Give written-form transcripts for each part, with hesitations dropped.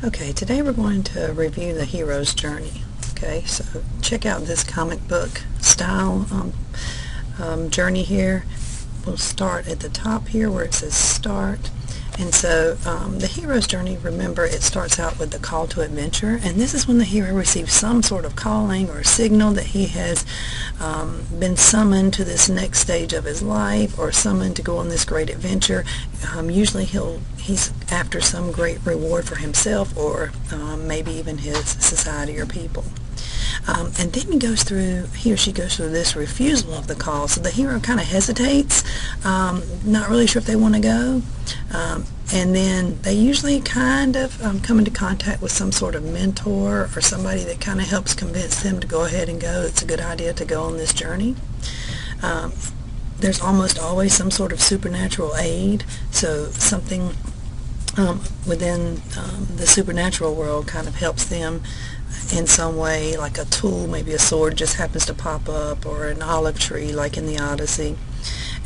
Okay, today we're going to review the hero's journey. Okay, so check out this comic book style journey here. We'll start at the top here where it says start. And so the hero's journey, remember, it starts out with the call to adventure, and this is when the hero receives some sort of calling or signal that he has been summoned to this next stage of his life, or summoned to go on this great adventure. Usually he's after some great reward for himself, or maybe even his society or people. And then he or she goes through this refusal of the call. So the hero kind of hesitates, not really sure if they want to go. And then they usually kind of come into contact with some sort of mentor or somebody that kind of helps convince them to go ahead and go. It's a good idea to go on this journey. There's almost always some sort of supernatural aid, so something within the supernatural world kind of helps them in some way, like a tool, maybe a sword just happens to pop up, or an olive tree like in the Odyssey.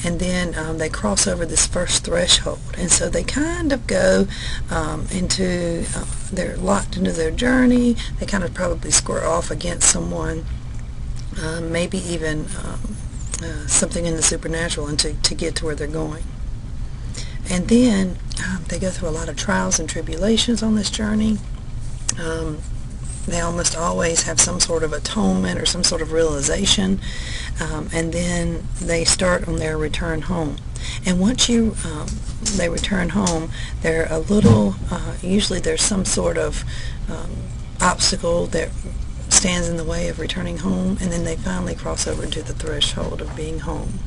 And then they cross over this first threshold, and so they kind of go they're locked into their journey. They kind of probably square off against someone, maybe even something in the supernatural, and to get to where they're going. And then they go through a lot of trials and tribulations on this journey. They almost always have some sort of atonement or some sort of realization, and then they start on their return home. And once they return home, they're a little, usually there's some sort of obstacle that stands in the way of returning home, and then they finally cross over into the threshold of being home.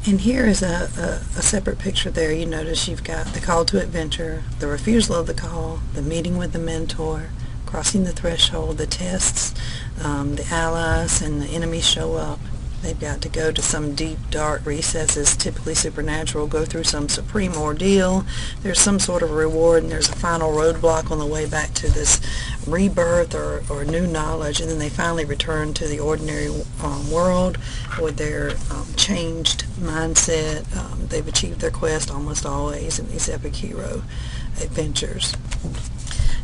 And here is a separate picture there. You notice you've got the call to adventure, the refusal of the call, the meeting with the mentor, crossing the threshold, the tests, the allies and the enemies show up. They've got to go to some deep, dark recesses, typically supernatural, go through some supreme ordeal. There's some sort of reward, and there's a final roadblock on the way back to this rebirth or new knowledge, and then they finally return to the ordinary world with their changed mindset. They've achieved their quest almost always in these epic hero adventures.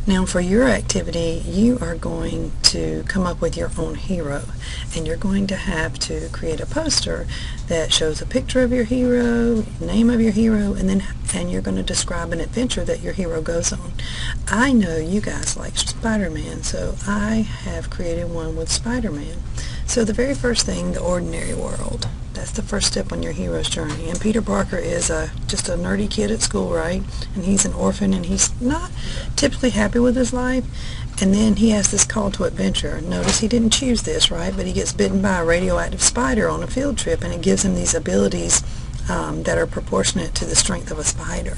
Now for your activity, you are going to come up with your own hero, and you're going to have to create a poster that shows a picture of your hero, name of your hero, and you're going to describe an adventure that your hero goes on. I know you guys like Spider-Man, so I have created one with Spider-Man. So the very first thing, the ordinary world. That's the first step on your hero's journey. And Peter Parker is just a nerdy kid at school, right? And he's an orphan, and he's not typically happy with his life. And then he has this call to adventure. Notice he didn't choose this, right? But he gets bitten by a radioactive spider on a field trip, and it gives him these abilities that are proportionate to the strength of a spider.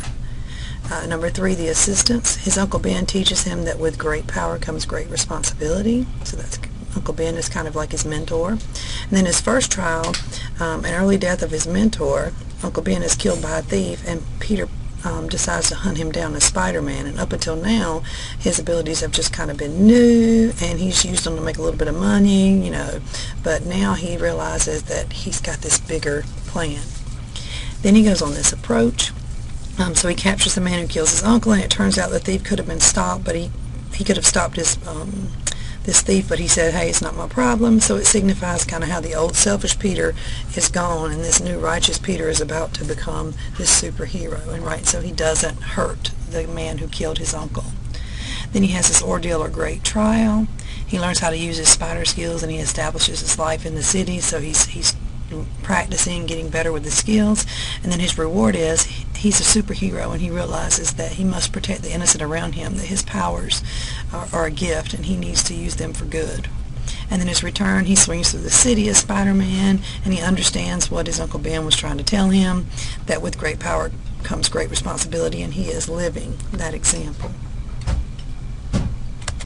Number 3, the assistance. His Uncle Ben teaches him that with great power comes great responsibility. So that's Uncle Ben is kind of like his mentor. And then his first trial, an early death of his mentor. Uncle Ben is killed by a thief, and Peter decides to hunt him down as Spider-Man. And up until now, his abilities have just kind of been new, and he's used them to make a little bit of money, but now he realizes that he's got this bigger plan. Then he goes on this approach. So he captures the man who kills his uncle, and it turns out the thief could have been stopped, but he could have stopped this thief, but he said, hey, it's not my problem. So it signifies kind of how the old selfish Peter is gone, and this new righteous Peter is about to become this superhero, and right, so he doesn't hurt the man who killed his uncle. Then he has this ordeal or great trial. He learns how to use his spider skills, and he establishes his life in the city, so he's practicing, getting better with the skills. And then his reward is he's a superhero, and he realizes that he must protect the innocent around him, that his powers are a gift and he needs to use them for good. And then his return, he swings through the city as Spider-Man, and he understands what his Uncle Ben was trying to tell him, that with great power comes great responsibility, and he is living that example.